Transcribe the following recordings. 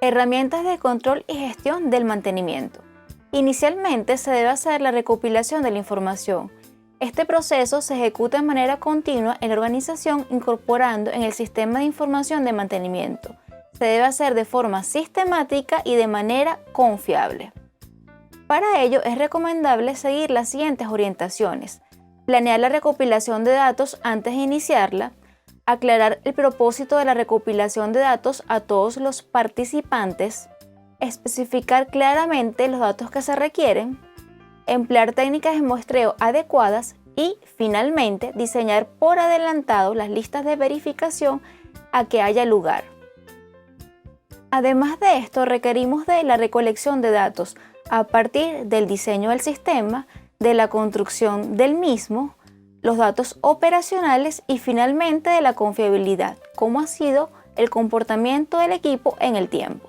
Herramientas de control y gestión del mantenimiento. Inicialmente se debe hacer la recopilación de la información. Este proceso se ejecuta de manera continua en la organización incorporando en el sistema de información de mantenimiento. Se debe hacer de forma sistemática y de manera confiable. Para ello es recomendable seguir las siguientes orientaciones: planear la recopilación de datos antes de iniciarla, aclarar el propósito de la recopilación de datos a todos los participantes, especificar claramente los datos que se requieren, emplear técnicas de muestreo adecuadas y, finalmente, diseñar por adelantado las listas de verificación a que haya lugar. Además de esto, requerimos de la recolección de datos a partir del diseño del sistema, de la construcción del mismo, los datos operacionales y finalmente de la confiabilidad, cómo ha sido el comportamiento del equipo en el tiempo.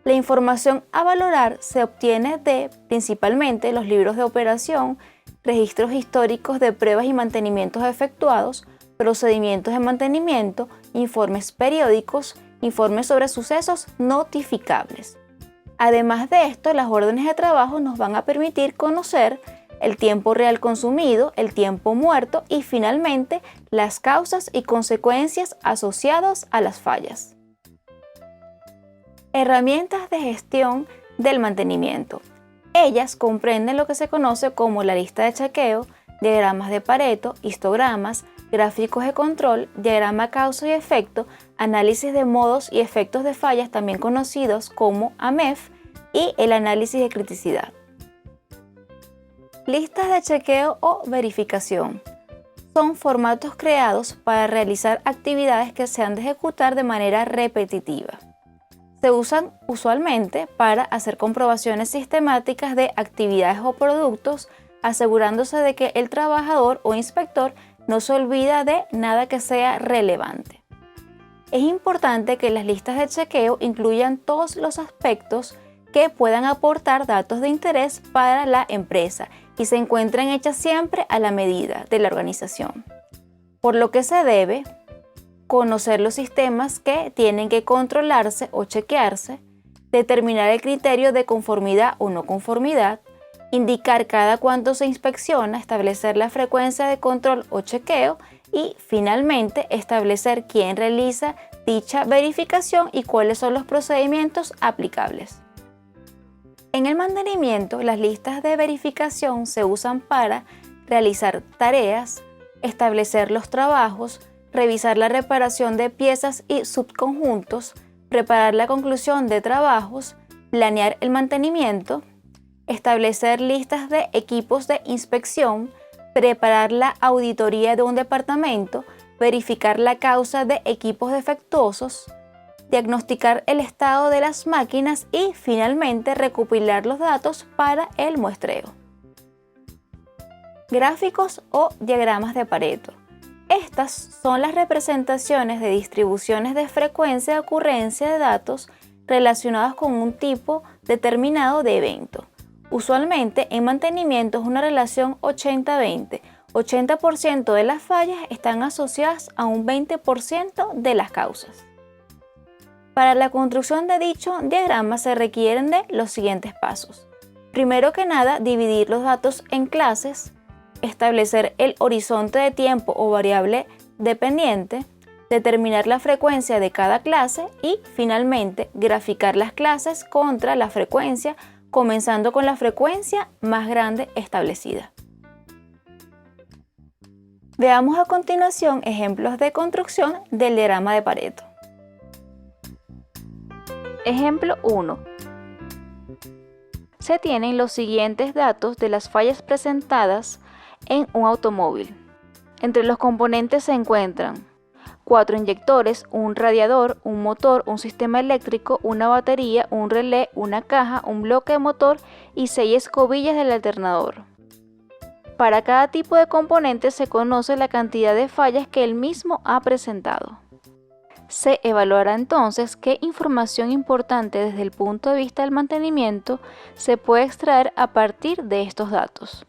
La información a valorar se obtiene de principalmente los libros de operación, registros históricos de pruebas y mantenimientos efectuados, procedimientos de mantenimiento, informes periódicos, informes sobre sucesos notificables. Además de esto, las órdenes de trabajo nos van a permitir conocer el tiempo real consumido, el tiempo muerto y finalmente las causas y consecuencias asociadas a las fallas. Herramientas de gestión del mantenimiento. Ellas comprenden lo que se conoce como la lista de chequeo, diagramas de Pareto, histogramas, gráficos de control, diagrama causa y efecto, análisis de modos y efectos de fallas, también conocidos como AMEF, y el análisis de criticidad. Listas de chequeo o verificación. Son formatos creados para realizar actividades que se han de ejecutar de manera repetitiva. Se usan usualmente para hacer comprobaciones sistemáticas de actividades o productos, asegurándose de que el trabajador o inspector no se olvida de nada que sea relevante. Es importante que las listas de chequeo incluyan todos los aspectos que puedan aportar datos de interés para la empresa y se encuentren hechas siempre a la medida de la organización. Por lo que se debe conocer los sistemas que tienen que controlarse o chequearse, determinar el criterio de conformidad o no conformidad, indicar cada cuánto se inspecciona, establecer la frecuencia de control o chequeo y, finalmente, establecer quién realiza dicha verificación y cuáles son los procedimientos aplicables. En el mantenimiento, las listas de verificación se usan para realizar tareas, establecer los trabajos, revisar la reparación de piezas y subconjuntos, preparar la conclusión de trabajos, planear el mantenimiento, establecer listas de equipos de inspección, preparar la auditoría de un departamento, verificar la causa de equipos defectuosos, diagnosticar el estado de las máquinas y finalmente recopilar los datos para el muestreo. Gráficos o diagramas de Pareto. Estas son las representaciones de distribuciones de frecuencia de ocurrencia de datos relacionados con un tipo determinado de evento. Usualmente en mantenimiento es una relación 80-20. 80% de las fallas están asociadas a un 20% de las causas. Para la construcción de dicho diagrama se requieren de los siguientes pasos. Primero que nada, dividir los datos en clases, establecer el horizonte de tiempo o variable dependiente, determinar la frecuencia de cada clase y, finalmente, graficar las clases contra la frecuencia, comenzando con la frecuencia más grande establecida. Veamos a continuación ejemplos de construcción del diagrama de Pareto. Ejemplo 1. Se tienen los siguientes datos de las fallas presentadas en un automóvil. Entre los componentes se encuentran 4 inyectores, un radiador, un motor, un sistema eléctrico, una batería, un relé, una caja, un bloque de motor y 6 escobillas del alternador. Para cada tipo de componente se conoce la cantidad de fallas que el mismo ha presentado. Se evaluará entonces qué información importante desde el punto de vista del mantenimiento se puede extraer a partir de estos datos.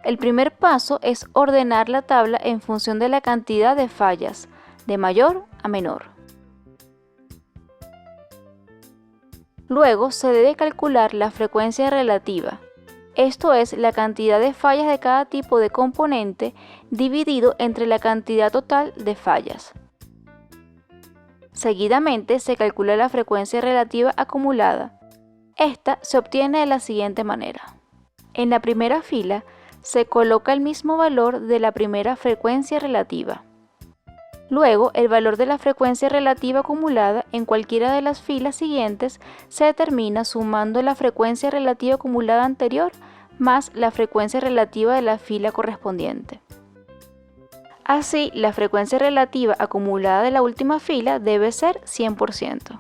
El primer paso es ordenar la tabla en función de la cantidad de fallas, de mayor a menor. Luego se debe calcular la frecuencia relativa, esto es la cantidad de fallas de cada tipo de componente dividido entre la cantidad total de fallas. Seguidamente se calcula la frecuencia relativa acumulada. Esta se obtiene de la siguiente manera. En la primera fila se coloca el mismo valor de la primera frecuencia relativa. Luego, el valor de la frecuencia relativa acumulada en cualquiera de las filas siguientes se determina sumando la frecuencia relativa acumulada anterior más la frecuencia relativa de la fila correspondiente. Así, la frecuencia relativa acumulada de la última fila debe ser 100%.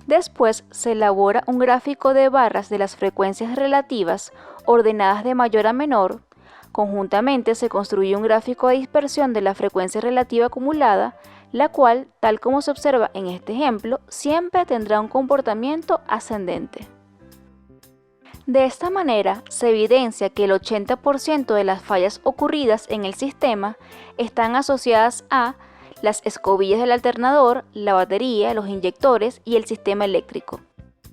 Después se elabora un gráfico de barras de las frecuencias relativas ordenadas de mayor a menor. Conjuntamente se construye un gráfico de dispersión de la frecuencia relativa acumulada, la cual, tal como se observa en este ejemplo, siempre tendrá un comportamiento ascendente. De esta manera, se evidencia que el 80% de las fallas ocurridas en el sistema están asociadas a las escobillas del alternador, la batería, los inyectores y el sistema eléctrico.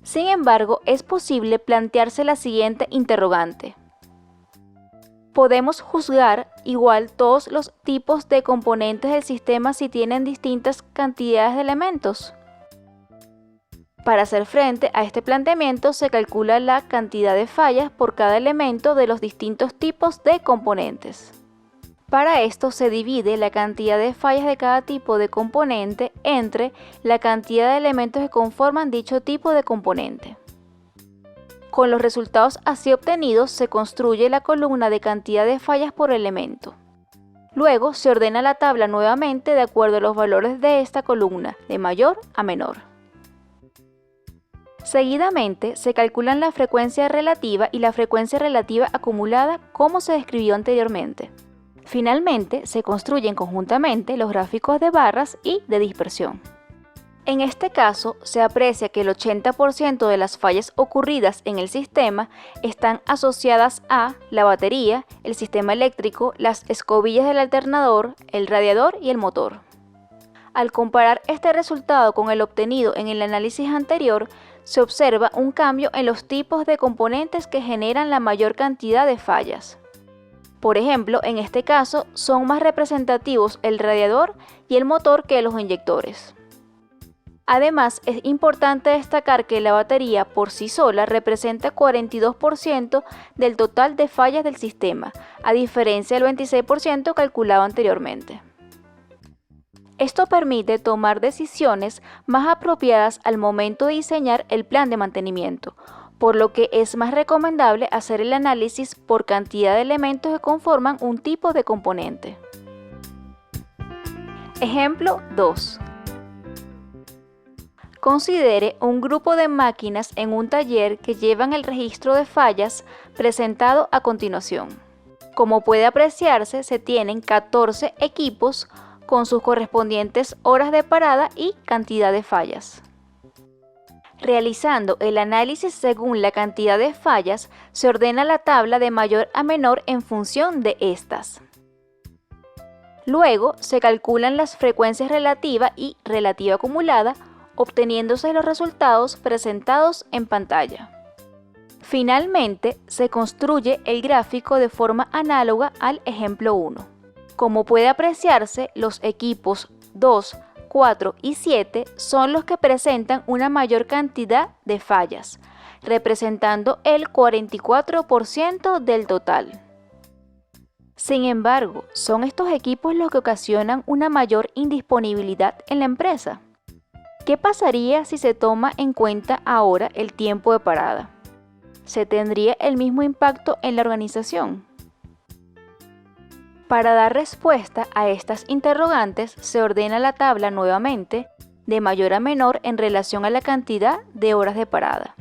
Sin embargo, es posible plantearse la siguiente interrogante. ¿Podemos juzgar igual todos los tipos de componentes del sistema si tienen distintas cantidades de elementos? Para hacer frente a este planteamiento se calcula la cantidad de fallas por cada elemento de los distintos tipos de componentes. Para esto se divide la cantidad de fallas de cada tipo de componente entre la cantidad de elementos que conforman dicho tipo de componente. Con los resultados así obtenidos se construye la columna de cantidad de fallas por elemento. Luego se ordena la tabla nuevamente de acuerdo a los valores de esta columna, de mayor a menor. Seguidamente se calculan la frecuencia relativa y la frecuencia relativa acumulada como se describió anteriormente. Finalmente se construyen conjuntamente los gráficos de barras y de dispersión. En este caso se aprecia que el 80% de las fallas ocurridas en el sistema están asociadas a la batería, el sistema eléctrico, las escobillas del alternador, el radiador y el motor. Al comparar este resultado con el obtenido en el análisis anterior, se observa un cambio en los tipos de componentes que generan la mayor cantidad de fallas. Por ejemplo, en este caso, son más representativos el radiador y el motor que los inyectores. Además, es importante destacar que la batería por sí sola representa 42% del total de fallas del sistema, a diferencia del 26% calculado anteriormente. Esto permite tomar decisiones más apropiadas al momento de diseñar el plan de mantenimiento, por lo que es más recomendable hacer el análisis por cantidad de elementos que conforman un tipo de componente. Ejemplo 2. Considere un grupo de máquinas en un taller que llevan el registro de fallas presentado a continuación. Como puede apreciarse, se tienen 14 equipos con sus correspondientes horas de parada y cantidad de fallas. Realizando el análisis según la cantidad de fallas, se ordena la tabla de mayor a menor en función de estas. Luego, se calculan las frecuencias relativa y relativa acumulada, obteniéndose los resultados presentados en pantalla. Finalmente, se construye el gráfico de forma análoga al ejemplo 1. Como puede apreciarse, los equipos 2, 4 y 7 son los que presentan una mayor cantidad de fallas, representando el 44% del total. Sin embargo, ¿son estos equipos los que ocasionan una mayor indisponibilidad en la empresa? ¿Qué pasaría si se toma en cuenta ahora el tiempo de parada? ¿Se tendría el mismo impacto en la organización? Para dar respuesta a estas interrogantes, se ordena la tabla nuevamente, de mayor a menor en relación a la cantidad de horas de parada.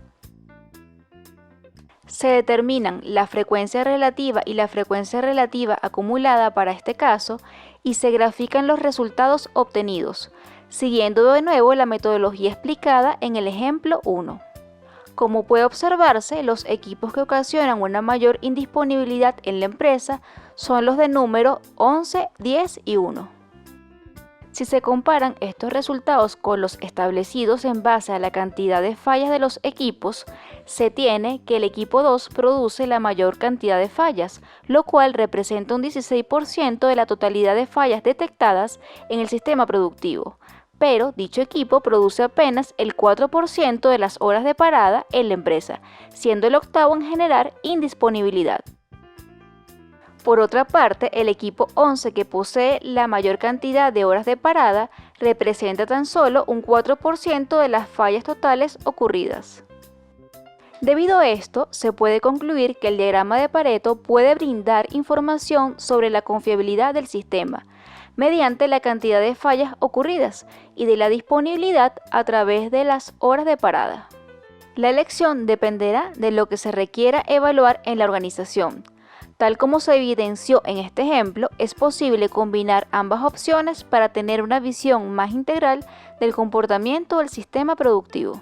Se determinan la frecuencia relativa y la frecuencia relativa acumulada para este caso y se grafican los resultados obtenidos, siguiendo de nuevo la metodología explicada en el ejemplo 1. Como puede observarse, los equipos que ocasionan una mayor indisponibilidad en la empresa son los de número 11, 10 y 1. Si se comparan estos resultados con los establecidos en base a la cantidad de fallas de los equipos, se tiene que el equipo 2 produce la mayor cantidad de fallas, lo cual representa un 16% de la totalidad de fallas detectadas en el sistema productivo. Pero dicho equipo produce apenas el 4% de las horas de parada en la empresa, siendo el octavo en generar indisponibilidad. Por otra parte, el equipo 11, que posee la mayor cantidad de horas de parada, representa tan solo un 4% de las fallas totales ocurridas. Debido a esto, se puede concluir que el diagrama de Pareto puede brindar información sobre la confiabilidad del sistema, mediante la cantidad de fallas ocurridas y de la disponibilidad a través de las horas de parada. La elección dependerá de lo que se requiera evaluar en la organización. Tal como se evidenció en este ejemplo, es posible combinar ambas opciones para tener una visión más integral del comportamiento del sistema productivo.